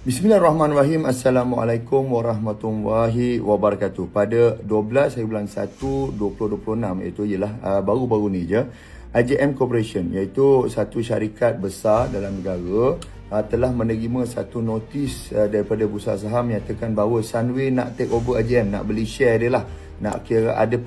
Bismillahirrahmanirrahim. Assalamualaikum warahmatullahi wabarakatuh. Pada 12 hari bulan 1 2026, iaitu ialah baru-baru ni je, AJM Corporation, iaitu satu syarikat besar dalam negara, telah menerima satu notis daripada Bursa Saham yang nyatakan bahawa Sunway nak take over AJM, nak beli share dia lah. Nak kira ada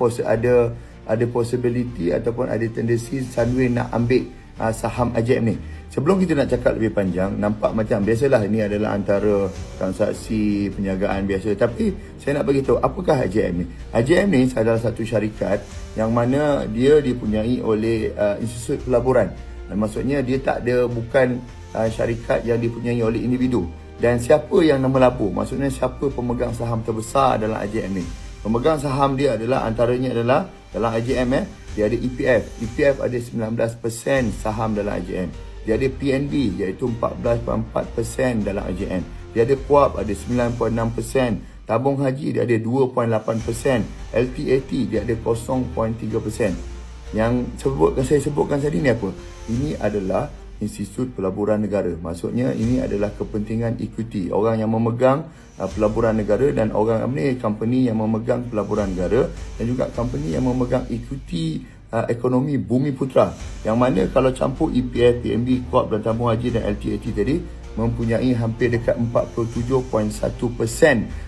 possibility ataupun ada tendensi Sunway nak ambil saham AJM ni. Sebelum kita nak cakap lebih panjang, nampak macam biasalah ini adalah antara transaksi perniagaan biasa. Tapi saya nak bagi tahu apakah AJM ni. AJM ni adalah satu syarikat yang mana dia dipunyai oleh institut pelaburan. Maksudnya dia tak ada, bukan syarikat yang dipunyai oleh individu. Dan siapa yang melabur? Maksudnya siapa pemegang saham terbesar dalam AJM ni? Pemegang saham dia adalah, antaranya adalah dalam AJM dia ada EPF. EPF ada 19% saham dalam AJM. Dia ada PNB iaitu 14.4% dalam AJM. Dia ada KUAP ada 9.6%. Tabung haji dia ada 2.8%. LTAT dia ada 0.3%. Yang saya sebutkan tadi ni apa? Ini adalah Institut Pelaburan Negara. Maksudnya ini adalah kepentingan equity. Orang yang memegang pelaburan negara dan orang ni company yang memegang pelaburan negara dan juga company yang memegang equity ekonomi Bumi Putra, yang mana kalau campur EPF, PNB, KUAP dan tabung haji dan LTAT tadi mempunyai hampir dekat 47.1%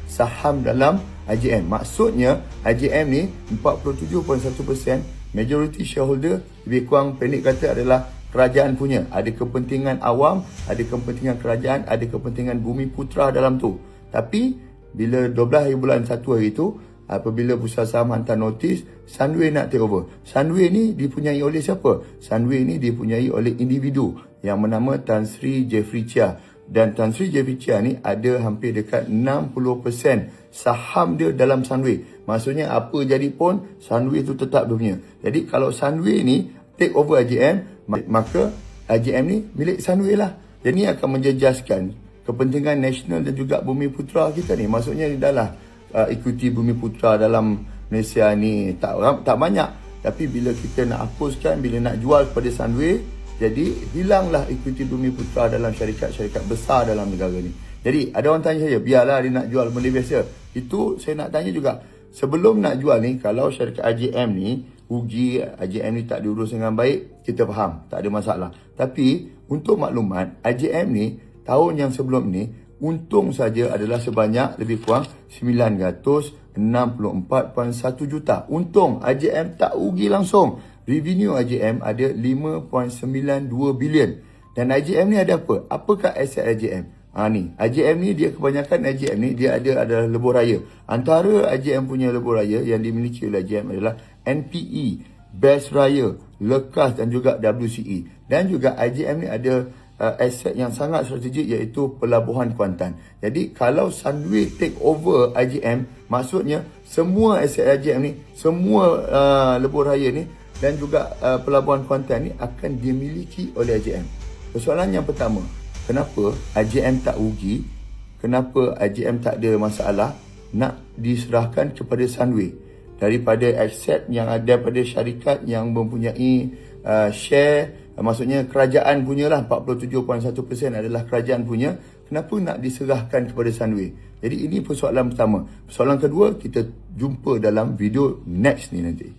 saham dalam AJM. Maksudnya AJM ni 47.1%, majority shareholder lebih kurang pendek kata adalah kerajaan punya. Ada kepentingan awam, ada kepentingan kerajaan, ada kepentingan Bumi Putra dalam tu. Tapi bila 12 hari bulan 1 hari tu, apabila Bursa Saham hantar notis Sunway nak take over. Sunway ni dipunyai oleh siapa? Sunway ni dipunyai oleh individu yang bernama Tan Sri Jeffrey Chia. Dan Tan Sri Jeffrey Chia ni ada hampir dekat 60% saham dia dalam Sunway. Maksudnya apa jadi pun Sunway tu tetap dia punya. Jadi kalau Sunway ni take over AJM, maka AJM ni milik Sunway lah. Jadi ni akan menjejaskan kepentingan nasional dan juga Bumi Putra kita ni. Maksudnya adalah equity Bumi Putra dalam Malaysia ni tak banyak. Tapi bila kita nak hapuskan, bila nak jual kepada Sunway, jadi hilanglah equity Bumi Putra dalam syarikat-syarikat besar dalam negara ni. Jadi ada orang tanya saya, biarlah dia nak jual benda biasa. Itu saya nak tanya juga, sebelum nak jual ni, kalau syarikat AJM ni rugi, AJM ni tak diurus dengan baik, kita faham, tak ada masalah. Tapi untuk maklumat, AJM ni tahun yang sebelum ni untung saja adalah sebanyak lebih kurang 964.1 juta. Untung, AJM tak rugi langsung. Revenue AJM ada 5.92 bilion. Dan AJM ni ada apa? Apakah aset AJM? Ni, AJM ni dia kebanyakan AJM ni dia adalah lebuh raya. Antara AJM punya lebuh raya yang dimiliki oleh AJM adalah NPE, Best Raya, Lekas dan juga WCE. Dan juga AJM ni ada aset yang sangat strategik iaitu Pelabuhan Kuantan. Jadi kalau Sunway take over AJM, maksudnya semua aset AJM ni, semua lebuh raya ni dan juga Pelabuhan Kuantan ni akan dimiliki oleh AJM. Persoalan yang pertama, kenapa AJM tak rugi? Kenapa AJM tak ada masalah nak diserahkan kepada Sunway daripada aset yang ada pada syarikat yang mempunyai share? Maksudnya kerajaan punyalah, 47.1% adalah kerajaan punya. Kenapa nak diserahkan kepada Sunway? Jadi ini persoalan pertama. Persoalan kedua kita jumpa dalam video next ni nanti.